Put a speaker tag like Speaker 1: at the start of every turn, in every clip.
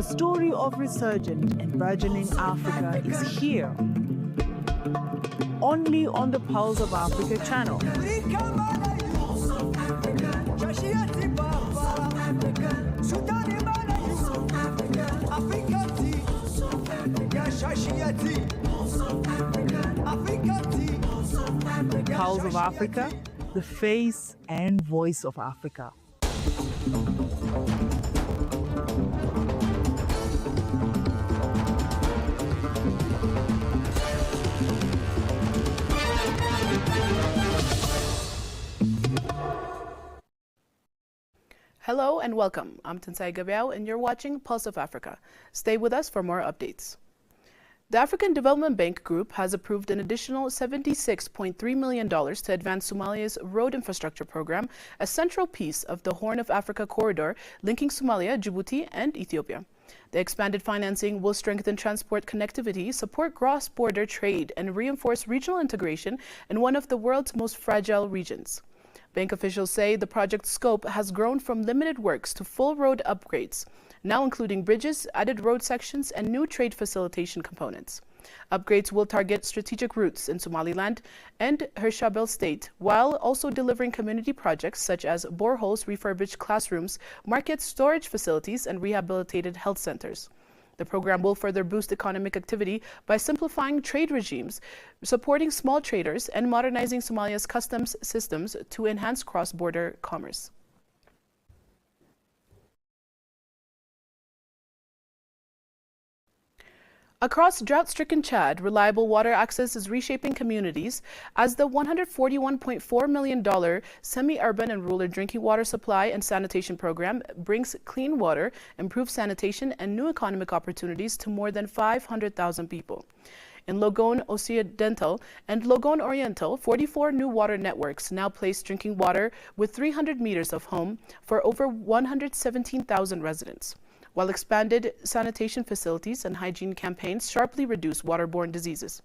Speaker 1: The story of resurgent and burgeoning Africa is here, only on the Pulse of Africa channel. Pulse of Africa, the face and voice of Africa.
Speaker 2: Hello and welcome. I'm Tensai Gabriel and you're watching Pulse of Africa. Stay with us for more updates. The African Development Bank Group has approved an additional $76.3 million to advance Somalia's road infrastructure program, a central piece of the Horn of Africa corridor linking Somalia, Djibouti, and Ethiopia. The expanded financing will strengthen transport connectivity, support cross-border trade, and reinforce regional integration in one of the world's most fragile regions. Bank officials say the project's scope has grown from limited works to full road upgrades, now including bridges, added road sections, and new trade facilitation components. Upgrades will target strategic routes in Somaliland and Hirshabelle State, while also delivering community projects such as boreholes, refurbished classrooms, markets, storage facilities, and rehabilitated health centers. The program will further boost economic activity by simplifying trade regimes, supporting small traders, and modernizing Somalia's customs systems to enhance cross-border commerce. Across drought-stricken Chad, reliable water access is reshaping communities as the $141.4 million semi-urban and rural drinking water supply and sanitation program brings clean water, improved sanitation, and new economic opportunities to more than 500,000 people. In Logone Occidental and Logone Oriental, 44 new water networks now place drinking water with 300 meters of home for over 117,000 residents, while expanded sanitation facilities and hygiene campaigns sharply reduce waterborne diseases.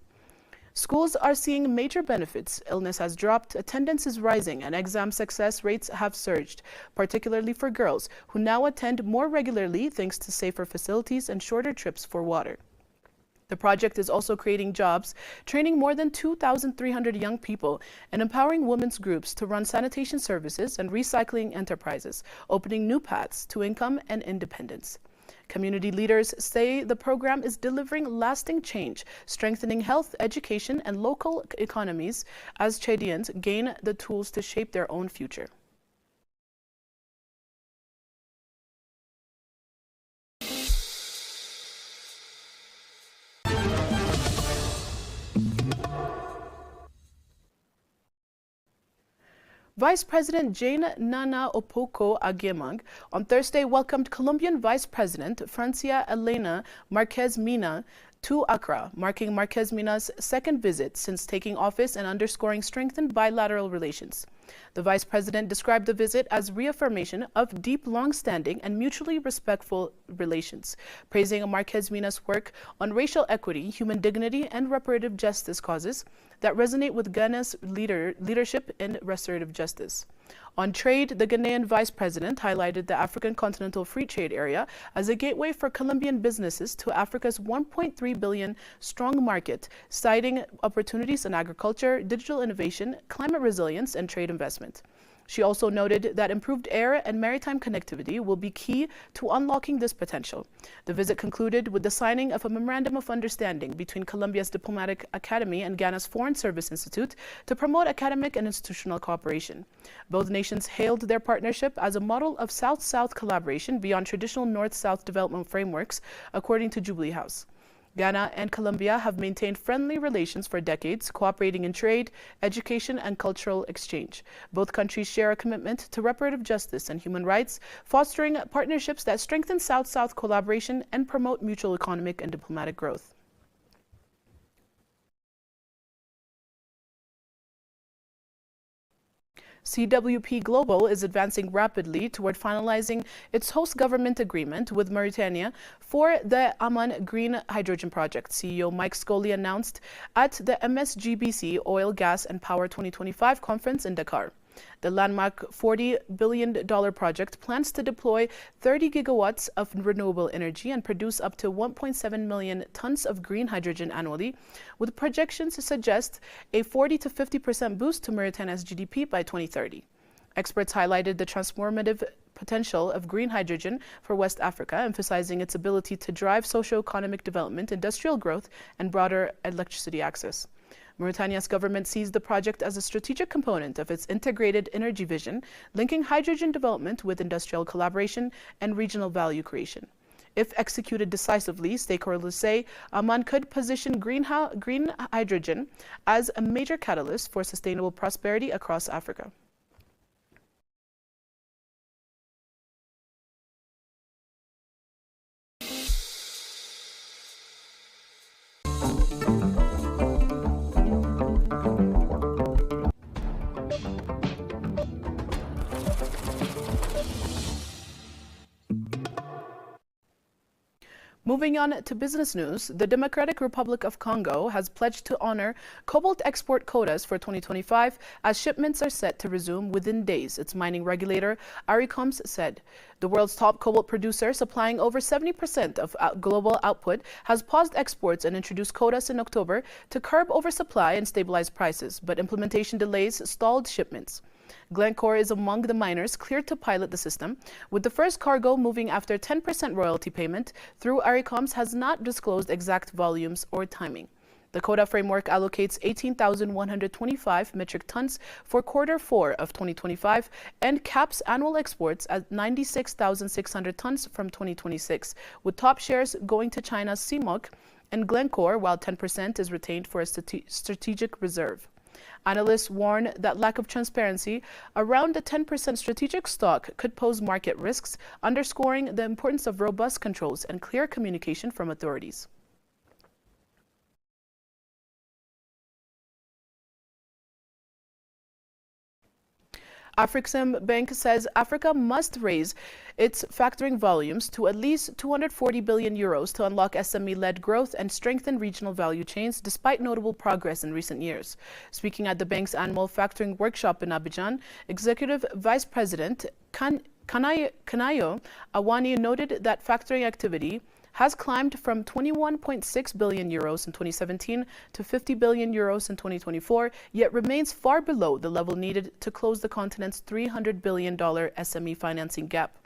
Speaker 2: Schools are seeing major benefits. Illness has dropped, attendance is rising, and exam success rates have surged, particularly for girls, who now attend more regularly thanks to safer facilities and shorter trips for water. The project is also creating jobs, training more than 2,300 young people, and empowering women's groups to run sanitation services and recycling enterprises, opening new paths to income and independence. Community leaders say the program is delivering lasting change, strengthening health, education, and local economies as Chadians gain the tools to shape their own future. Vice President Jane Nana Opoko Agemang on Thursday welcomed Colombian Vice President Francia Elena Marquez Mina to Accra, marking Marquez Mina's second visit since taking office and underscoring strengthened bilateral relations. The vice president described the visit as reaffirmation of deep, long-standing, and mutually respectful relations, praising Marquez Mina's work on racial equity, human dignity, and reparative justice causes that resonate with Ghana's leadership in restorative justice. On trade, the Ghanaian vice president highlighted the African Continental Free Trade Area as a gateway for Colombian businesses to Africa's 1.3 billion strong market, citing opportunities in agriculture, digital innovation, climate resilience, and trade investment. She also noted that improved air and maritime connectivity will be key to unlocking this potential. The visit concluded with the signing of a memorandum of understanding between Colombia's Diplomatic Academy and Ghana's Foreign Service Institute to promote academic and institutional cooperation. Both nations hailed their partnership as a model of South-South collaboration beyond traditional North-South development frameworks, according to Jubilee House. Ghana and Colombia have maintained friendly relations for decades, cooperating in trade, education, and cultural exchange. Both countries share a commitment to reparative justice and human rights, fostering partnerships that strengthen South-South collaboration and promote mutual economic and diplomatic growth. CWP Global is advancing rapidly toward finalizing its host government agreement with Mauritania for the Amman Green Hydrogen Project, CEO Mike Scully announced at the MSGBC Oil, Gas and Power 2025 conference in Dakar. The landmark $40 billion project plans to deploy 30 gigawatts of renewable energy and produce up to 1.7 million tons of green hydrogen annually, with projections to suggest a 40 to 50% boost to Mauritania's GDP by 2030. Experts highlighted the transformative potential of green hydrogen for West Africa, emphasizing its ability to drive socio-economic development, industrial growth, and broader electricity access. Mauritania's government sees the project as a strategic component of its integrated energy vision, linking hydrogen development with industrial collaboration and regional value creation. If executed decisively, stakeholders say Amman could position green hydrogen as a major catalyst for sustainable prosperity across Africa. Moving on to business news, the Democratic Republic of Congo has pledged to honor cobalt export quotas for 2025 as shipments are set to resume within days, its mining regulator, ARICOMS, said. The world's top cobalt producer, supplying over 70% of global output, has paused exports and introduced quotas in October to curb oversupply and stabilize prices, but implementation delays stalled shipments. Glencore is among the miners cleared to pilot the system, with the first cargo moving after 10% royalty payment through ARICOMS has not disclosed exact volumes or timing. The quota framework allocates 18,125 metric tons for Q4 of 2025 and caps annual exports at 96,600 tons from 2026, with top shares going to China's CMOC and Glencore, while 10% is retained for a strategic reserve. Analysts warn that lack of transparency around the 10% strategic stock could pose market risks, underscoring the importance of robust controls and clear communication from authorities. Afrixim Bank says Africa must raise its factoring volumes to at least 240 billion euros to unlock SME-led growth and strengthen regional value chains, despite notable progress in recent years. Speaking at the bank's annual factoring workshop in Abidjan, Executive Vice President Kanayo Awani noted that factoring activity has climbed from 21.6 billion euros in 2017 to 50 billion euros in 2024, yet remains far below the level needed to close the continent's $300 billion SME financing gap.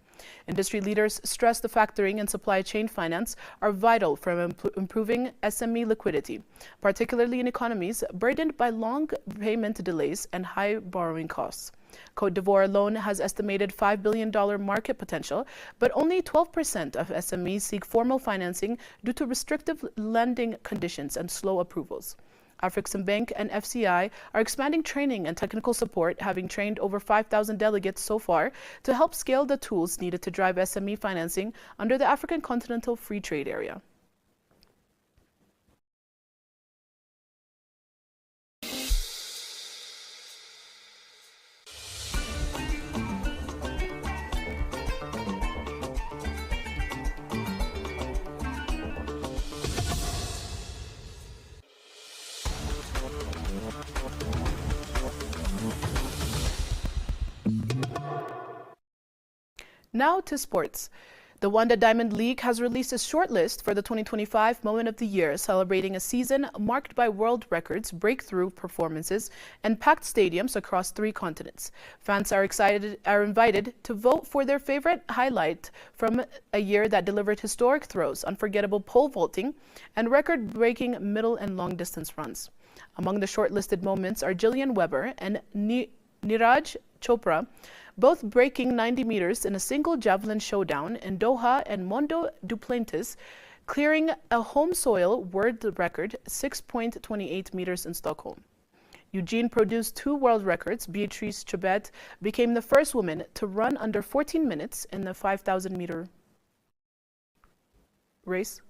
Speaker 2: Industry leaders stress the factoring and supply chain finance are vital for improving SME liquidity, particularly in economies burdened by long payment delays and high borrowing costs. Côte d'Ivoire alone has estimated $5 billion market potential, but only 12% of SMEs seek formal financing due to restrictive lending conditions and slow approvals. Afrixim Bank and FCI are expanding training and technical support, having trained over 5,000 delegates so far to help scale the tools needed to drive SME financing under the African Continental Free Trade Area. Now to sports. The Wanda Diamond League has released a shortlist for the 2025 Moment of the Year, celebrating a season marked by world records, breakthrough performances, and packed stadiums across 3 continents. Fans are invited to vote for their favorite highlight from a year that delivered historic throws, unforgettable pole vaulting, and record-breaking middle and long-distance runs. Among the shortlisted moments are Jillian Weber and Neeraj Chopra, both breaking 90 meters in a single javelin showdown in Doha, and Mondo Duplantis clearing a home soil world record 6.28 meters in Stockholm. Eugene produced 2 world records. Beatrice Chebet became the first woman to run under 14 minutes in the 5,000 meter race.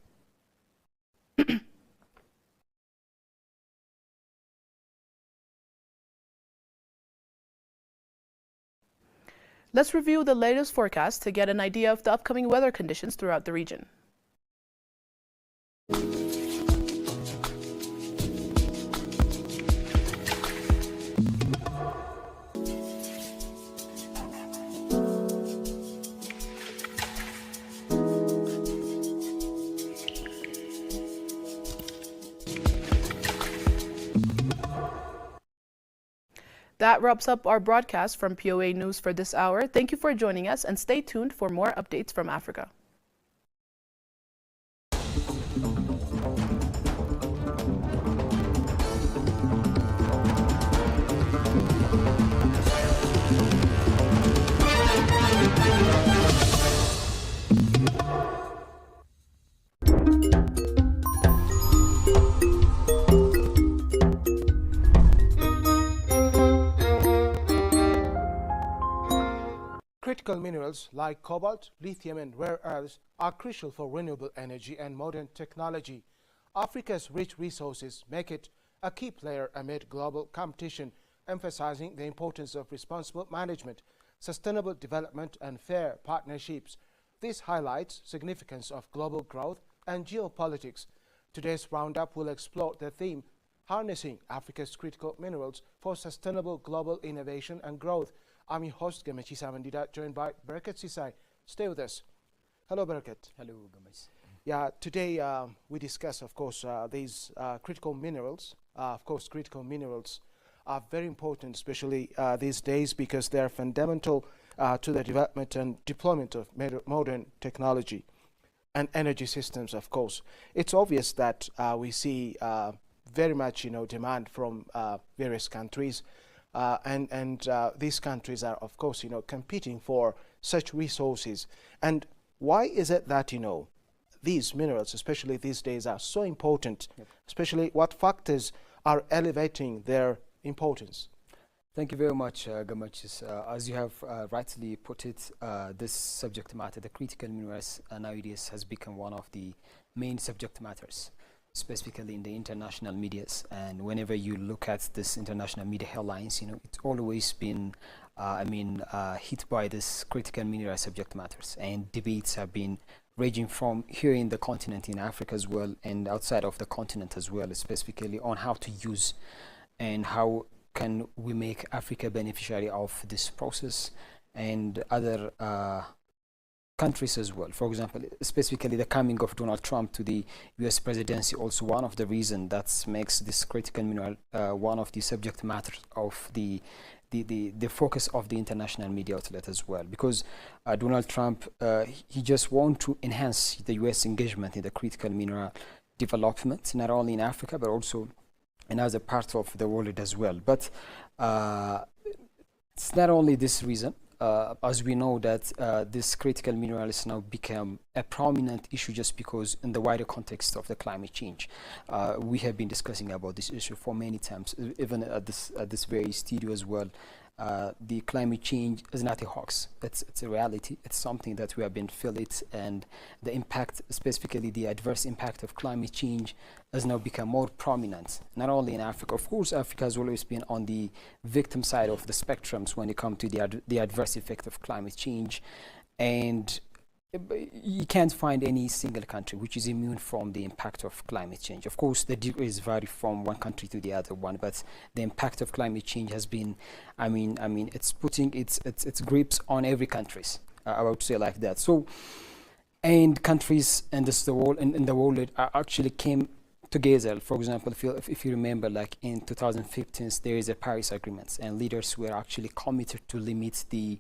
Speaker 2: Let's review the latest forecast to get an idea of the upcoming weather conditions throughout the region. That wraps up our broadcast from POA News for this hour. Thank you for joining us and stay tuned for more updates from Africa.
Speaker 3: Critical minerals like cobalt, lithium and rare earths are crucial for renewable energy and modern technology. Africa's rich resources make it a key player amid global competition, emphasizing the importance of responsible management, sustainable development and fair partnerships. This highlights significance of global growth and geopolitics. Today's roundup will explore the theme, harnessing Africa's critical minerals for sustainable global innovation and growth. I'm your host, Gamachi Samandida, joined by Barakat Sisai. Stay with us. Hello, Barakat.
Speaker 4: Hello, Gamachi.
Speaker 3: Yeah, today we discuss, of course, these critical minerals. Of course, critical minerals are very important, especially these days, because they are fundamental to the development and deployment of modern technology and energy systems, of course. It's obvious that we see very much, demand from various countries. And these countries are, of course, competing for such resources. And why is it that, these minerals, especially these days, are so important? Yep. Especially what factors are elevating their importance?
Speaker 4: Thank you very much, Gamachis. As you have rightly put it, this subject matter, the critical minerals nowadays has become one of the main subject matters, specifically in the international medias. And whenever you look at this international media headlines, it's always been hit by this critical mineral subject matters, and debates have been raging from here in the continent, in Africa as well, and outside of the continent as well, specifically on how to use and how can we make Africa beneficiary of this process and other countries as well. For example, specifically the coming of Donald Trump to the US presidency, also one of the reasons that makes this critical mineral one of the subject matters of the focus of the international media outlet as well, because Donald Trump, he just want to enhance the US engagement in the critical mineral development, not only in Africa, but also in other parts of the world as well. But it's not only this reason. As we know that this critical mineral has now become a prominent issue just because in the wider context of the climate change. We have been discussing about this issue for many times, even at this very studio as well. The climate change is not a hoax. It's a reality. It's something that we have been feeling, and the impact, specifically the adverse impact of climate change, has now become more prominent, not only in Africa. Of course, Africa has always been on the victim side of the spectrums when it comes to the adverse effect of climate change, and you can't find any single country which is immune from the impact of climate change. Of course, the degrees vary from one country to the other one, but the impact of climate change has been, it's putting its grips on every countries. I would say like that. So, and countries in the world actually came together. For example, if you remember, like in 2015, there is a Paris Agreement, and leaders were actually committed to limit the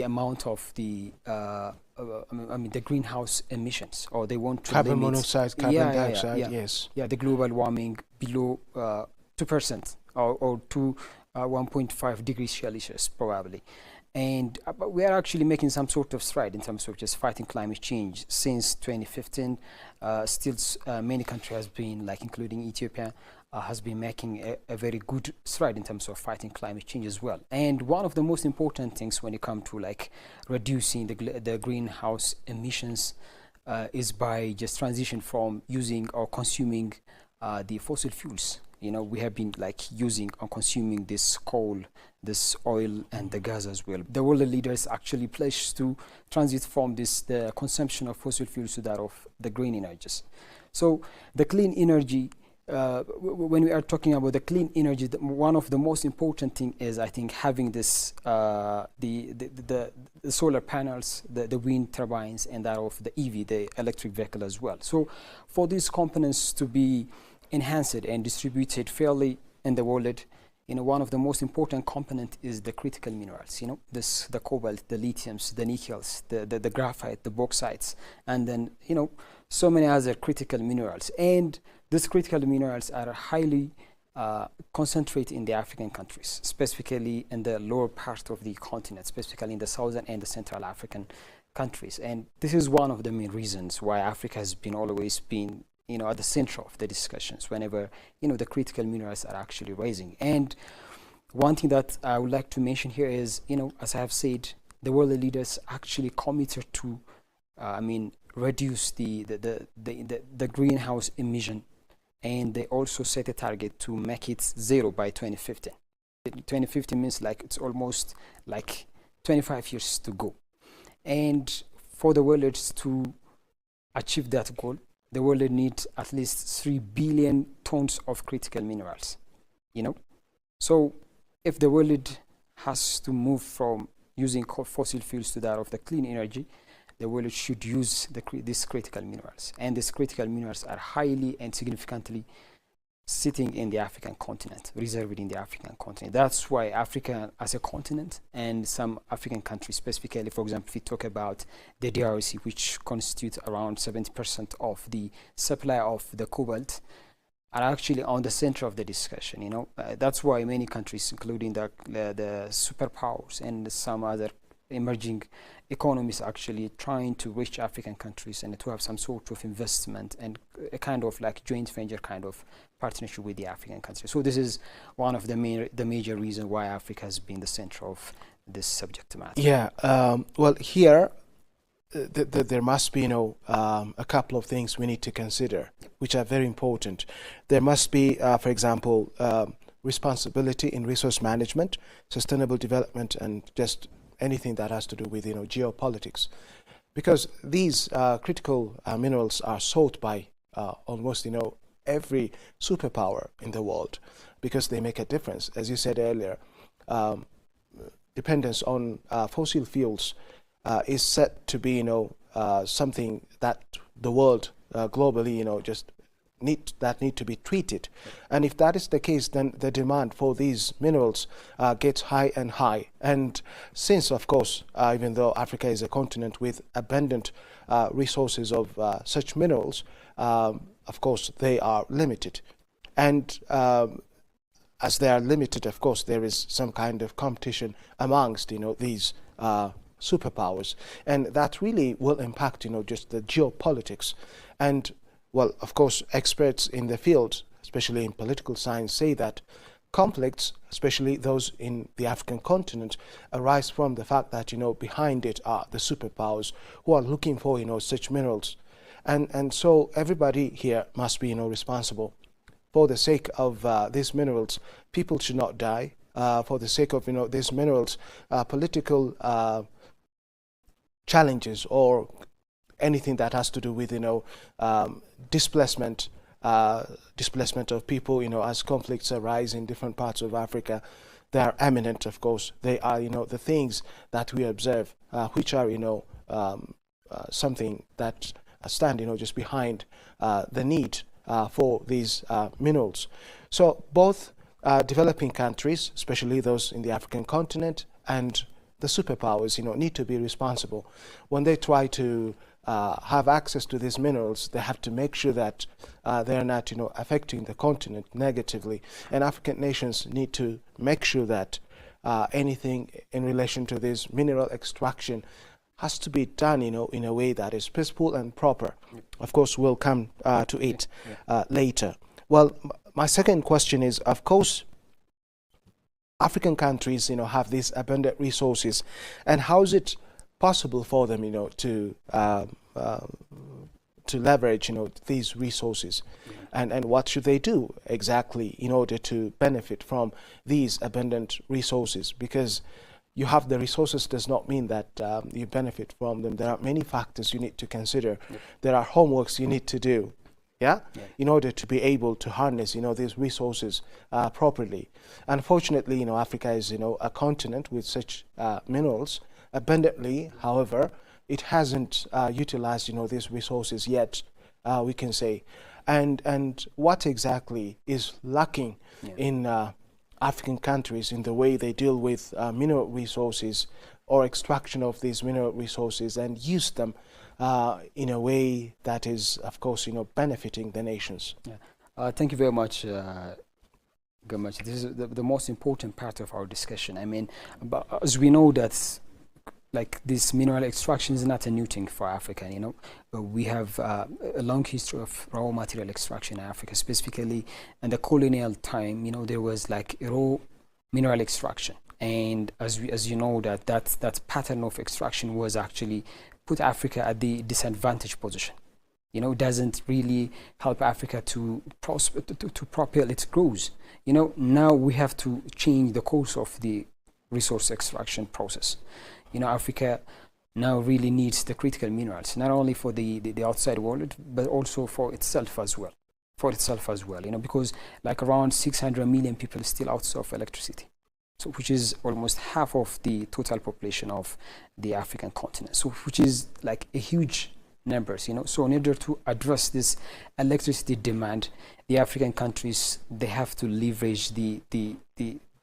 Speaker 4: amount of the greenhouse emissions, or they want to
Speaker 3: carbon
Speaker 4: limit
Speaker 3: monoxide, carbon dioxide,
Speaker 4: yes, the global warming below 2% or to 1.5 degrees Celsius probably. And we are actually making some sort of stride in terms of just fighting climate change since 2015. Still, many countries has been, like including Ethiopia, has been making a very good stride in terms of fighting climate change as well. And one of the most important things when it comes to like reducing the greenhouse emissions is by just transition from using or consuming the fossil fuels. We have been like using or consuming this coal, this oil, and the gas as well. The world leaders actually pledged to transit from the consumption of fossil fuels to that of the green energies. So the clean energy, when we are talking about the clean energy, one of the most important thing is, I think, having this the solar panels, the wind turbines, and that of the EV, the electric vehicle as well. So for these components to be enhanced and distributed fairly in the world, one of the most important component is the critical minerals, the cobalt, the lithiums, the nickels, the graphite, the bauxites, and then, so many other critical minerals. And these critical minerals are highly concentrated in the African countries, specifically in the lower part of the continent, specifically in the southern and the central African countries. And this is one of the main reasons why Africa has always been at the center of the discussions whenever, the critical minerals are actually rising. And one thing that I would like to mention here is, as I have said, the world leaders actually committed to, reduce the greenhouse emission, and they also set a target to make it zero by 2050. 2050 means like it's almost like 25 years to go. And for the world to achieve that goal, the world needs at least 3 billion tons of critical minerals, So if the world has to move from using fossil fuels to that of the clean energy, the world should use these critical minerals. And these critical minerals are highly and significantly sitting in the African continent, reserved in the African continent. That's why Africa as a continent and some African countries, specifically, for example, if we talk about the DRC, which constitutes around 70% of the supply of the cobalt, are actually on the center of the discussion. That's why many countries, including the superpowers and some other emerging economies, actually trying to reach African countries and to have some sort of investment and a kind of like joint venture kind of partnership with the African countries. So this is one of the major reasons why Africa has been the center of this subject matter.
Speaker 3: Yeah, well, here there must be, a couple of things we need to consider, which are very important. There must be, for example, responsibility in resource management, sustainable development, and just anything that has to do with, geopolitics. Because these critical minerals are sought by almost, every superpower in the world, because they make a difference. As you said earlier, dependence on fossil fuels is set to be, something that the world globally, just need to be treated. And if that is the case, then the demand for these minerals gets high and high. And since, of course, even though Africa is a continent with abundant resources of such minerals, of course, they are limited. And as they are limited, of course, there is some kind of competition amongst, these superpowers. And that really will impact, just the geopolitics. And well, of course, experts in the field, especially in political science, say that conflicts, especially those in the African continent, arise from the fact that, behind it are the superpowers who are looking for, such minerals. And so everybody here must be, responsible. For the sake of these minerals, people should not die. For the sake of, these minerals, political challenges or anything that has to do with, displacement of people, as conflicts arise in different parts of Africa, they are eminent, of course. They are, the things that we observe, which are, something that stand, just behind the need for these minerals. So both developing countries, especially those in the African continent, and the superpowers, need to be responsible. When they try to have access to these minerals, they have to make sure that they are not, affecting the continent negatively. And African nations need to make sure that anything in relation to this mineral extraction has to be done, in a way that is peaceful and proper. Of course, we'll come to it later. Well, my second question is, of course, African countries, have these abundant resources, and how is it possible for them, to leverage, these resources, and what should they do exactly in order to benefit from these abundant resources? Because you have the resources does not mean that you benefit from them. There are many factors you need to consider. There are homeworks you need to do, in order to be able to harness, these resources properly. Unfortunately, Africa is, a continent with such minerals abundantly. However, it hasn't utilized, these resources yet, we can say. and what exactly is lacking in African countries in the way they deal with mineral resources or extraction of these mineral resources and use them in a way that is, of course, benefiting the nations.
Speaker 4: Thank you very much. Gamache. This is the most important part of our discussion. I mean, as we know that like this mineral extraction is not a new thing for Africa, we have a long history of raw material extraction in Africa, specifically in the colonial time. There was like raw mineral extraction, and as you know that pattern of extraction was actually put Africa at the disadvantaged position. Doesn't really help Africa to prosper, to propel its growth. Now we have to change the course of the resource extraction process. Africa now really needs the critical minerals, not only for the outside world, but also for itself as well. Because like around 600 million people still out of electricity, so which is almost half of the total population of the African continent. So which is like a huge numbers. So in order to address this electricity demand, the African countries, they have to leverage the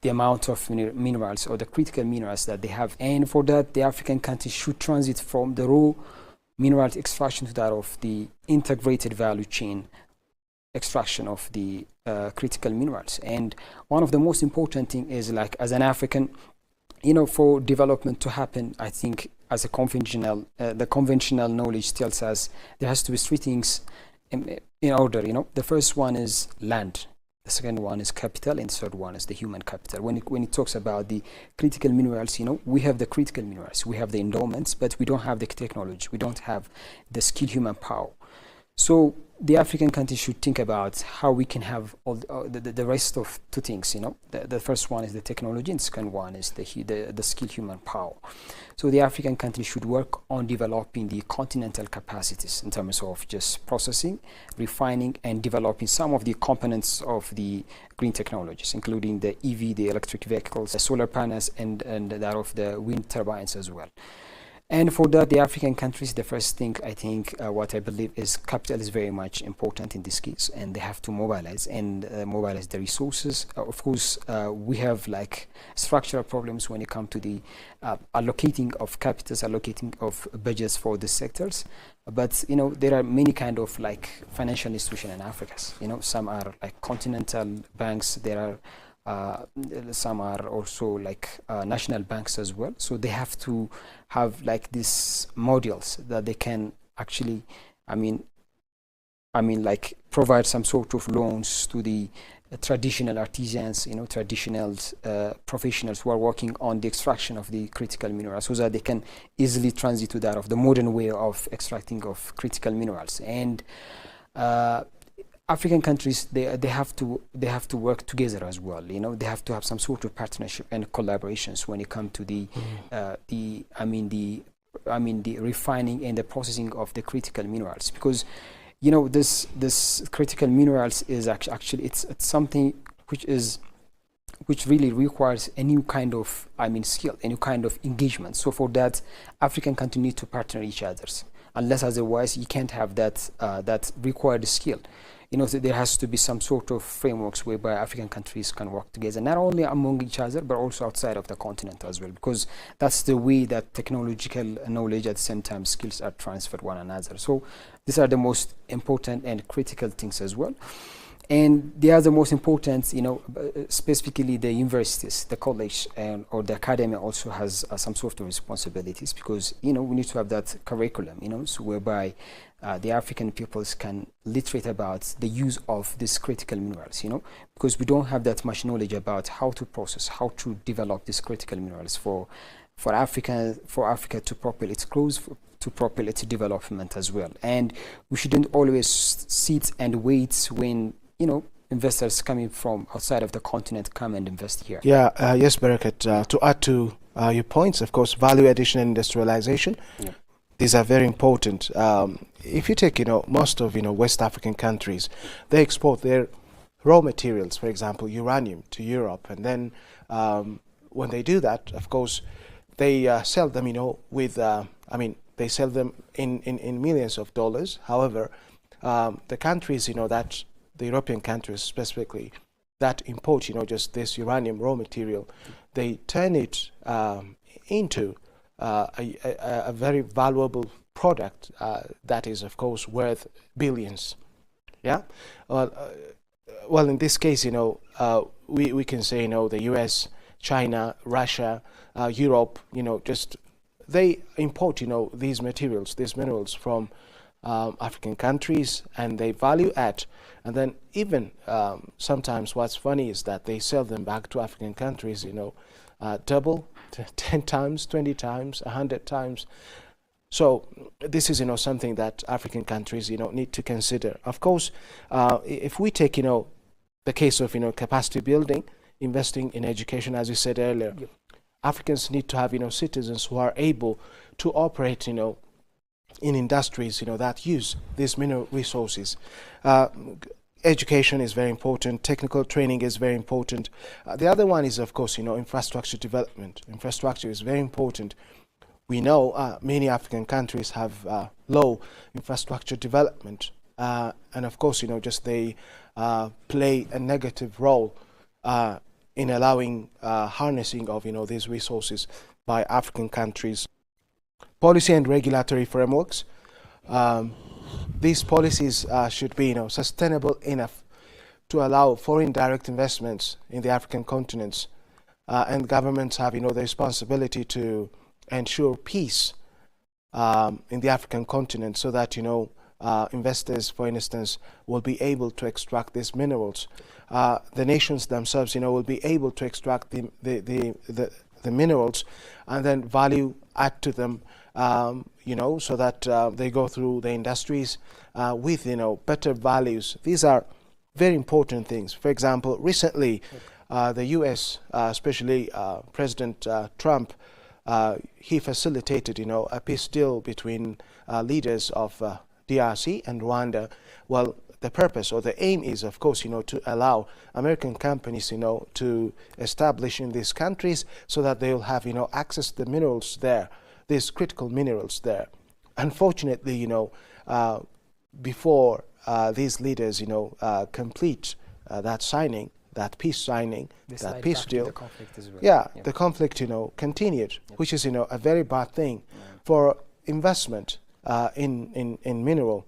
Speaker 4: amount of minerals or the critical minerals that they have, and for that the African countries should transit from the raw mineral extraction to that of the integrated value chain extraction of the critical minerals. And one of the most important thing is, like, as an African, for development to happen, I think as a conventional, the conventional knowledge tells us there has to be three things in order. The first one is land, the second one is capital, and the third one is the human capital. When it talks about the critical minerals, we have the critical minerals, we have the endowments, but we don't have the technology, we don't have the skilled human power. So the African countries should think about how we can have all the rest of two things. The first one is the technology, and the second one is the skilled human power. So the African countries should work on developing the continental capacities in terms of just processing, refining, and developing some of the components of the green technologies, including the EV, the electric vehicles, the solar panels, and that of the wind turbines as well. And for that, the African countries, the first thing, I think, what I believe is capital is very much important in this case, and they have to mobilize the resources. Of course, we have like structural problems when it comes to the allocating of capitals, allocating of budgets for the sectors. But there are many kind of like financial institutions in Africa. Some are like continental banks. There are some are also like national banks as well. So they have to have like these modules that they can actually, like provide some sort of loans to the traditional artisans, traditional professionals who are working on the extraction of the critical minerals, so that they can easily transit to that of the modern way of extracting of critical minerals. And African countries, they have to work together as well. They have to have some sort of partnership and collaborations when it comes to the refining and the processing of the critical minerals, because this critical minerals is actually it's something which really requires a new kind of skill, a new kind of engagement. So for that, African countries need to partner each other, unless otherwise you can't have that required skill. So there has to be some sort of frameworks whereby African countries can work together, not only among each other, but also outside of the continent as well, because that's the way that technological knowledge at the same time skills are transferred one another. So these are the most important and critical things as well. And the other most important, specifically the universities, the college, or the academy also has some sort of responsibilities, because we need to have that curriculum, so whereby the African peoples can literate about the use of these critical minerals, because we don't have that much knowledge about how to process, how to develop these critical minerals for Africa to propel its growth, to propel its development as well. And we shouldn't always sit and wait when investors coming from outside of the continent come and invest here.
Speaker 3: Yes, Barakat. To add to your points, of course, value addition and industrialization. Yeah. These are very important. If you take, most of, West African countries, they export their raw materials, for example, uranium, to Europe. And then when they do that, of course, they sell them, with, they sell them in millions of dollars. However, the countries, that the European countries specifically, that import, just this uranium raw material, they turn it into a very valuable product that is, of course, worth billions. Yeah. Well, in this case, we can say, the US, China, Russia, Europe, just they import, these materials, these minerals from African countries, and they value add. And then even sometimes what's funny is that they sell them back to African countries, double, 10 times, 20 times, 100 times. So this is, something that African countries, need to consider. Of course, if we take, the case of, capacity building, investing in education, as you said earlier, yep. Africans need to have, citizens who are able to operate, in industries, that use these mineral resources. Education is very important. Technical training is very important. The other one is, of course, infrastructure development. Infrastructure is very important. We know many African countries have low infrastructure development, and of course, just they play a negative role in allowing harnessing of these resources by African countries. Policy and regulatory frameworks. These policies should be sustainable enough to allow foreign direct investments in the African continents, and governments have the responsibility to ensure peace in the African continent, so that investors, for instance, will be able to extract these minerals. The nations themselves, will be able to extract the minerals and then value add to them, so that they go through the industries with better values. These are very important things. For example, recently, the U.S., especially President Trump, he facilitated, a peace deal between leaders of DRC and Rwanda. Well, the purpose or the aim is, of course, to allow American companies, to establish in these countries, so that they'll have, access to the minerals there, these critical minerals there. Unfortunately, before these leaders, complete that signing, that peace signing, that peace deal, well. The conflict, continued, which is, a very bad thing for investment in mineral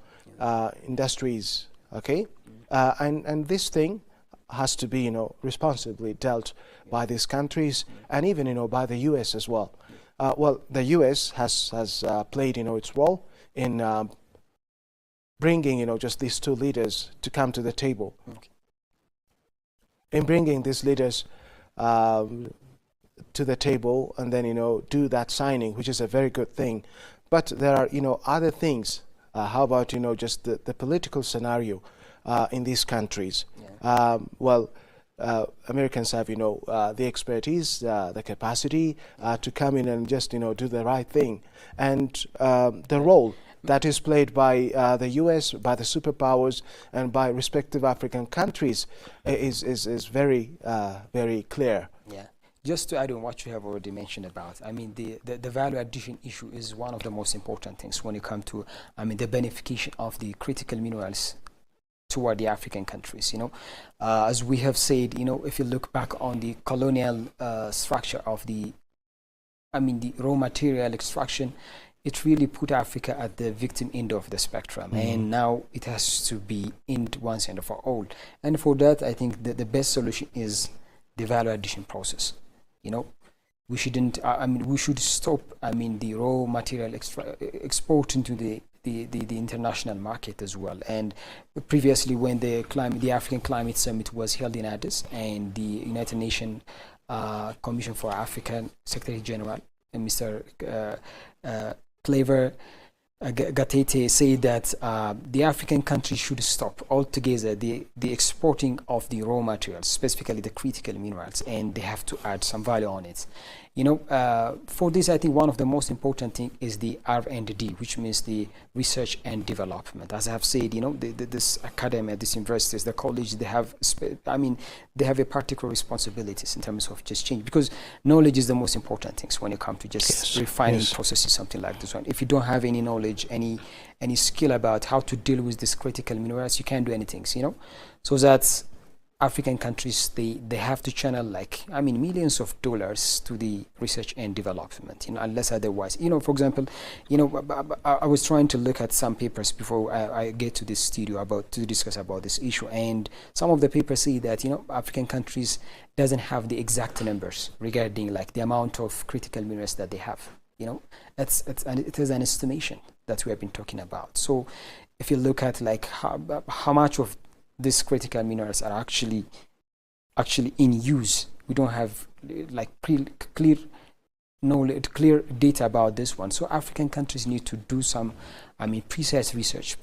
Speaker 3: industries. Okay, and this thing has to be, responsibly dealt by these countries, and even, by the U.S. as well. Well, the U.S. has played, its role in bringing, just these two leaders to come to the table. Okay. In bringing these leaders to the table, and then, do that signing, which is a very good thing. But there are, other things. How about, just the political scenario in these countries? Yeah. Well, Americans have, the expertise, the capacity to come in and just, do the right thing. And the role that is played by the U.S., by the superpowers, and by respective African countries is very, very clear.
Speaker 4: Yeah. Just to add on what you have already mentioned about, I mean, the value addition issue is one of the most important things when it comes to, the beneficiation of the critical minerals toward the African countries. As we have said, if you look back on the colonial structure of the raw material extraction, it really put Africa at the victim end of the spectrum, and now it has to be end once and for all. And for that, I think that the best solution is the value addition process. We shouldn't. We should stop. The raw material export into the international market as well. And previously, when the African Climate Summit was held in Addis, and the United Nations Commission for African Secretary General, Mr. Claver Gatete, said that the African countries should stop altogether the exporting of the raw materials, specifically the critical minerals, and they have to add some value on it. For this, I think one of the most important thing is the R&D, which means the research and development. As I have said, this academy, these universities, the college, they have a particular responsibilities in terms of just change, because knowledge is the most important things when you come to just refining processes, something like this one. If you don't have any knowledge, any skill about how to deal with this critical minerals, you can't do anything, so that's African countries, they have to channel millions of dollars to the research and development, unless otherwise, for example, I was trying to look at some papers before I get to this studio to discuss about this issue, and some of the papers say that African countries doesn't have the exact numbers regarding the amount of critical minerals that they have. It is an estimation that we have been talking about. So if you look at how much of these critical minerals are actually in use, we don't have clear knowledge, clear data about this one. So African countries need to do some precise research,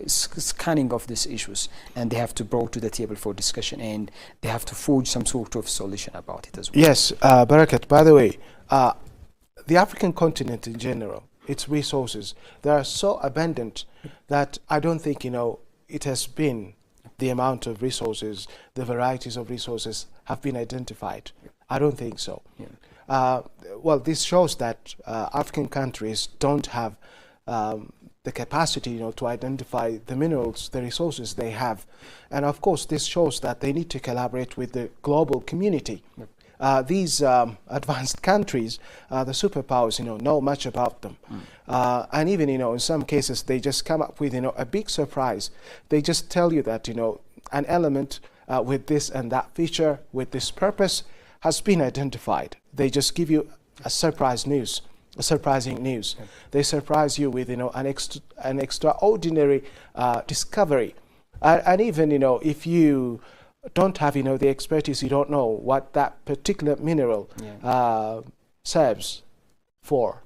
Speaker 4: scanning of these issues, and they have to bring to the table for discussion, and they have to forge some sort of solution about it as well.
Speaker 3: Yes, Barakat, by the way, the African continent in general, its resources, they are so abundant that I don't think it has been the amount of resources, the varieties of resources have been identified. I don't think so. Well, this shows that African countries don't have the capacity to identify the minerals, the resources they have, and of course this shows that they need to collaborate with the global community. These advanced countries, the superpowers, know much about them. And even, in some cases, they just come up with, a big surprise. They just tell you that, an element with this and that feature, with this purpose, has been identified. They just give you a surprising news. They surprise you with, an extraordinary discovery. And even, if you don't have the expertise, you don't know what that particular mineral serves for,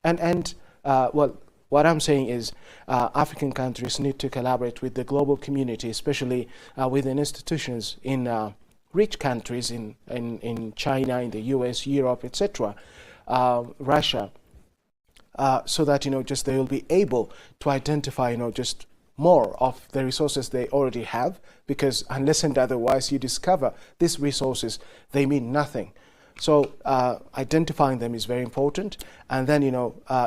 Speaker 3: and well, what I'm saying is African countries need to collaborate with the global community, especially within institutions in rich countries in China, in the US, Europe, etc., Russia, so that just they will be able to identify just more of the resources they already have, because unless and otherwise you discover these resources, they mean nothing. So identifying them is very important, and then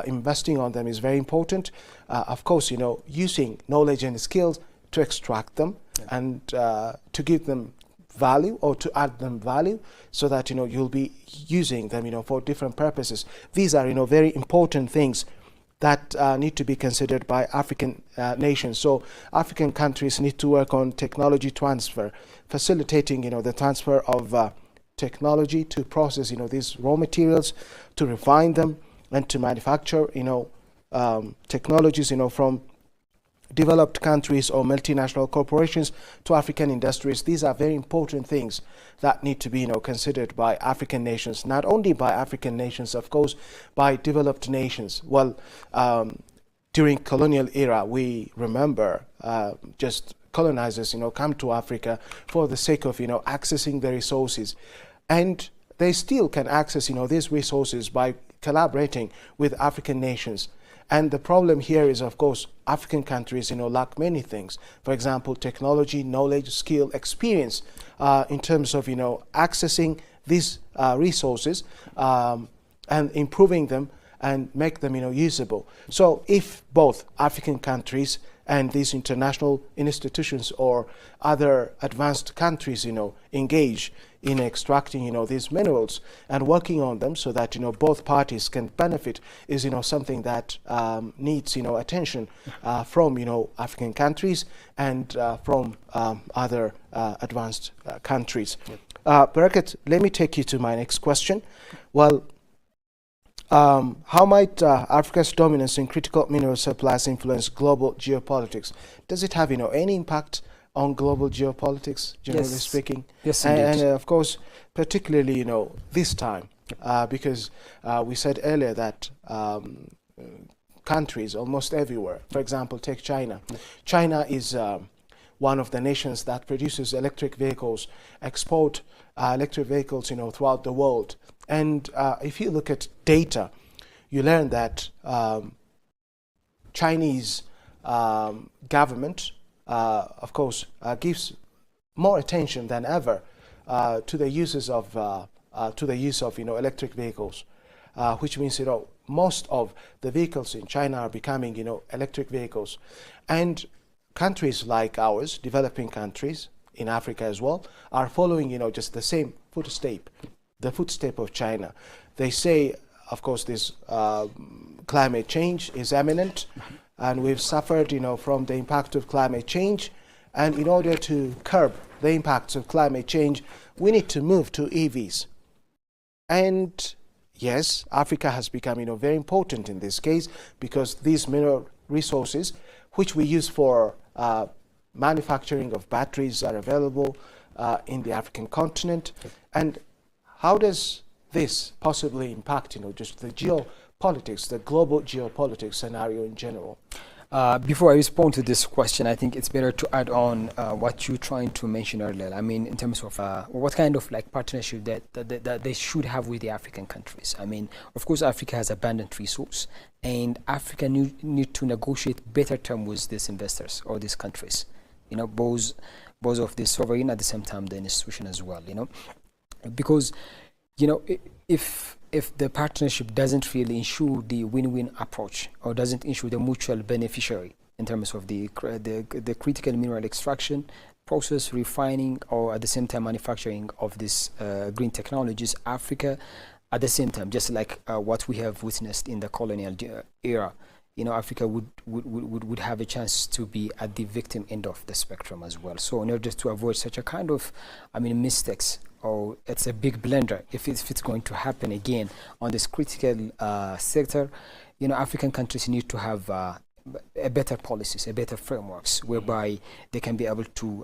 Speaker 3: investing on them is very important. Of course, using knowledge and skills to extract them and to give them value, or to add them value, so that you'll be using them for different purposes. These are very important things that need to be considered by African nations. So African countries need to work on technology transfer, facilitating the transfer of technology to process these raw materials, to refine them, and to manufacture technologies from developed countries or multinational corporations to African industries. These are very important things that need to be considered by African nations, not only by African nations, of course, by developed nations. Well, during colonial era, we remember just colonizers come to Africa for the sake of accessing the resources, and they still can access these resources by collaborating with African nations. And the problem here is, of course, African countries, lack many things. For example, technology, knowledge, skill, experience, in terms of, accessing these resources and improving them and make them, usable. So if both African countries and these international institutions or other advanced countries, engage in extracting, these minerals and working on them so that, both parties can benefit, is, something that needs, attention from, African countries and from other advanced countries. Barakat, let me take you to my next question. Well, how might Africa's dominance in critical mineral supplies influence global geopolitics? Does it have, any impact on global geopolitics, generally speaking?
Speaker 4: Yes,
Speaker 3: and of course, particularly, this time, because we said earlier that countries almost everywhere, for example, take China. China is one of the nations that produces electric vehicles, export electric vehicles, throughout the world. And if you look at data, you learn that Chinese government, of course, gives more attention than ever to the uses of electric vehicles, which means most of the vehicles in China are becoming electric vehicles, and countries like ours, developing countries in Africa as well, are following just the same footstep, the footstep of China. They say, of course, this climate change is imminent, and we've suffered from the impact of climate change, and in order to curb the impacts of climate change, we need to move to EVs. And yes, Africa has become very important in this case, because these mineral resources, which we use for manufacturing of batteries, are available in the African continent. And how does this possibly impact just the geopolitics, the global geopolitics scenario in general?
Speaker 4: Before I respond to this question, I think it's better to add on what you're trying to mention earlier. I mean, in terms of what kind of partnership that they should have with the African countries. I mean, of course, Africa has abundant resource, and Africa need to negotiate better terms with these investors or these countries. Both of the sovereign, at the same time the institution as well. Because if the partnership doesn't really ensure the win-win approach, or doesn't ensure the mutual beneficiary in terms of the critical mineral extraction, process, refining, or at the same time manufacturing of these green technologies, Africa, at the same time, just like what we have witnessed in the colonial era, Africa would have a chance to be at the victim end of the spectrum as well. So in order to avoid such a kind of, mistakes, or it's a big blunder if it's going to happen again on this critical sector, African countries need to have a better policies, a better frameworks, whereby they can be able to,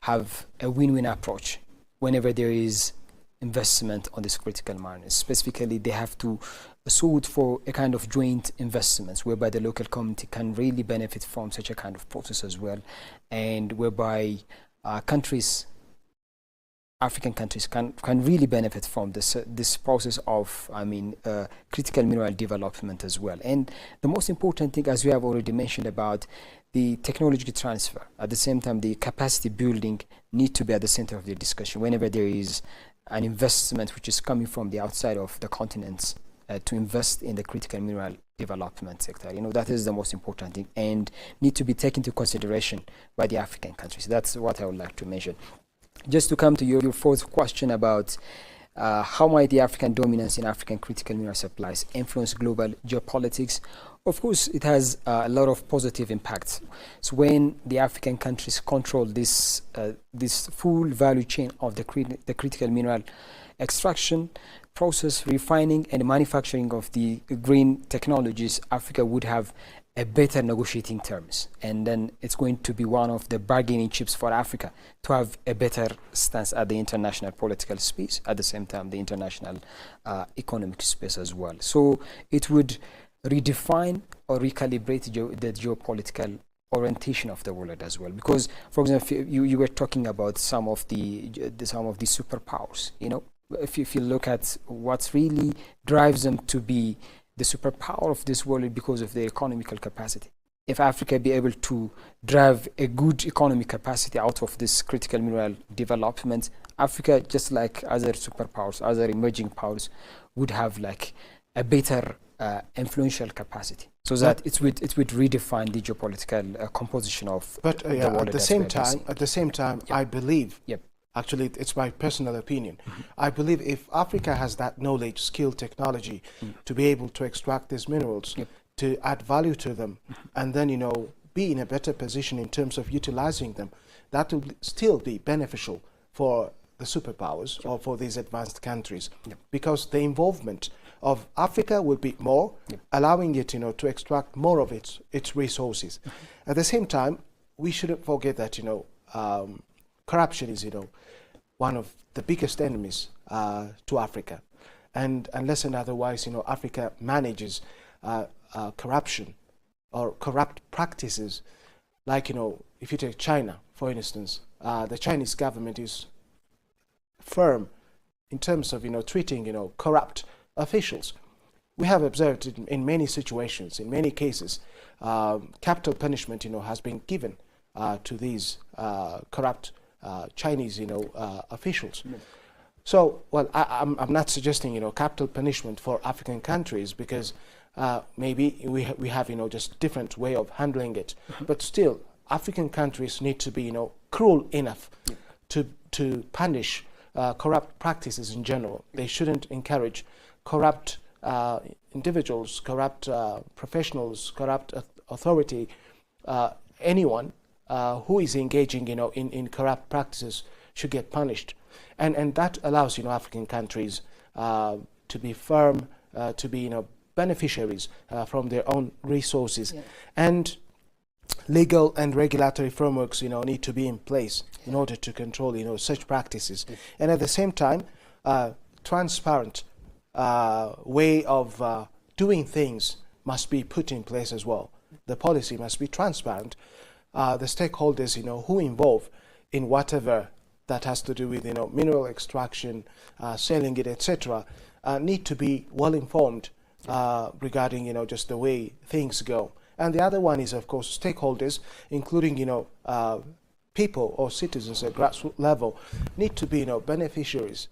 Speaker 4: have a win-win approach whenever there is investment on this critical minerals. Specifically, they have to suit for a kind of joint investments, whereby the local community can really benefit from such a kind of process as well, and whereby African countries can really benefit from this process of critical mineral development as well. And the most important thing, as we have already mentioned, about the technology transfer, at the same time the capacity building need to be at the center of the discussion whenever there is an investment which is coming from the outside of the continents to invest in the critical mineral development sector. That is the most important thing, and need to be taken into consideration by the African countries. That's what I would like to mention. Just to come to your fourth question about how might the African dominance in African critical mineral supplies influence global geopolitics? Of course, it has a lot of positive impacts. So when the African countries control this full value chain of the critical mineral extraction, process, refining, and manufacturing of the green technologies, Africa would have a better negotiating terms, and then it's going to be one of the bargaining chips for Africa to have a better stance at the international political space, at the same time the international economic space as well. So it would redefine or recalibrate the geopolitical orientation of the world as well. Because, for example, you were talking about some of the superpowers. If you look at what really drives them to be the superpower of this world, because of their economical capacity. If Africa be able to drive a good economic capacity out of this critical mineral development, Africa, just like other superpowers, other emerging powers, would have a better influential capacity, so that it would redefine the geopolitical composition of the world.
Speaker 3: At the same time,
Speaker 4: Yep.
Speaker 3: I believe.
Speaker 4: Yep.
Speaker 3: Actually, it's my personal opinion. I believe if Africa has that knowledge, skill, technology to be able to extract these minerals,
Speaker 4: Yep.
Speaker 3: to add value to them, and then, be in a better position in terms of utilizing them, that will still be beneficial for the superpowers or for these advanced countries.
Speaker 4: Yep.
Speaker 3: Because the involvement of Africa will be more,
Speaker 4: Yep.
Speaker 3: allowing it, to extract more of its resources. At the same time, we shouldn't forget that, corruption is, one of the biggest enemies to Africa. And unless and otherwise, Africa manages corruption or corrupt practices, like, if you take China, for instance, the Chinese government is firm in terms of treating corrupt officials. We have observed in many situations, in many cases, capital punishment has been given to these corrupt Chinese officials. So, well, I'm not suggesting capital punishment for African countries, because maybe we have just different way of handling it. But still, African countries need to be cruel enough to punish corrupt practices in general. They shouldn't encourage corrupt individuals, corrupt professionals, corrupt authority, anyone who is engaging in corrupt practices should get punished. And that allows African countries to be firm, to be beneficiaries from their own resources. And legal and regulatory frameworks need to be in place in order to control such practices. And at the same time, transparent way of doing things must be put in place as well. The policy must be transparent. The stakeholders who involve in whatever that has to do with mineral extraction, selling it, etc., need to be well informed regarding just the way things go. And the other one is, of course, stakeholders, including people or citizens at grassroots level, need to be beneficiaries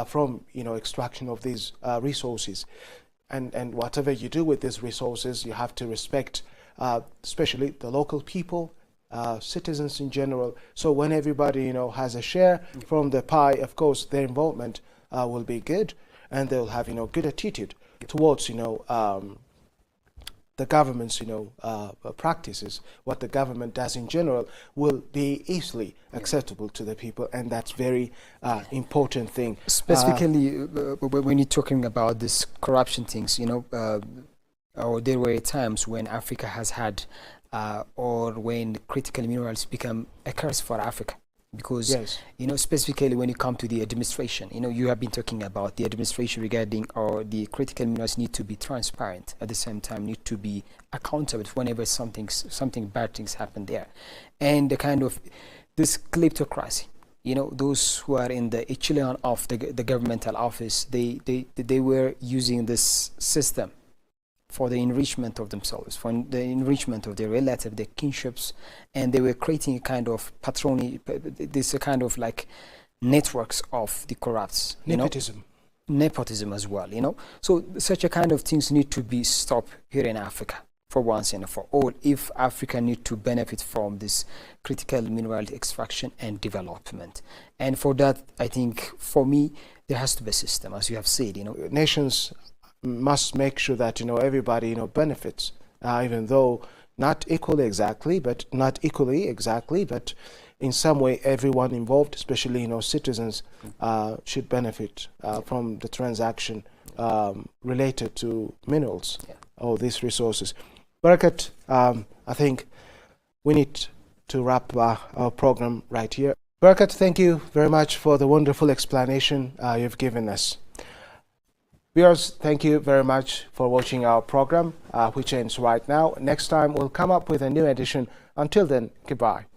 Speaker 3: from extraction of these resources. And whatever you do with these resources, you have to respect especially the local people, citizens in general. So when everybody has a share from the pie, of course their involvement will be good, and they'll have good attitude towards the government's practices. What the government does in general will be easily acceptable to the people, and that's very important thing.
Speaker 4: Specifically, when you're talking about this corruption things, or there were times when Africa has had, or when critical minerals become a curse for Africa. Because,
Speaker 3: yes,
Speaker 4: specifically when you come to the administration, you have been talking about the administration regarding, or the critical minerals need to be transparent, at the same time need to be accountable whenever something bad things happen there. And the kind of this kleptocracy, those who are in the echelon of the governmental office, they were using this system for the enrichment of themselves, for the enrichment of their relatives, their kinships, and they were creating a kind of patronage, this kind of like networks of the corrupts. Nepotism as well, So such a kind of things need to be stopped here in Africa for once and for all, if Africa need to benefit from this critical mineral extraction and development. And for that, I think, for me, there has to be a system, as you have said,
Speaker 3: Nations must make sure that everybody benefits, even though not equally exactly, but in some way everyone involved, especially citizens, should benefit from the transaction related to minerals or these resources. Barakat, I think we need to wrap our program right here. Barakat, thank you very much for the wonderful explanation you've given us. Viewers, thank you very much for watching our program, which ends right now. Next time, we'll come up with a new edition. Until then, goodbye.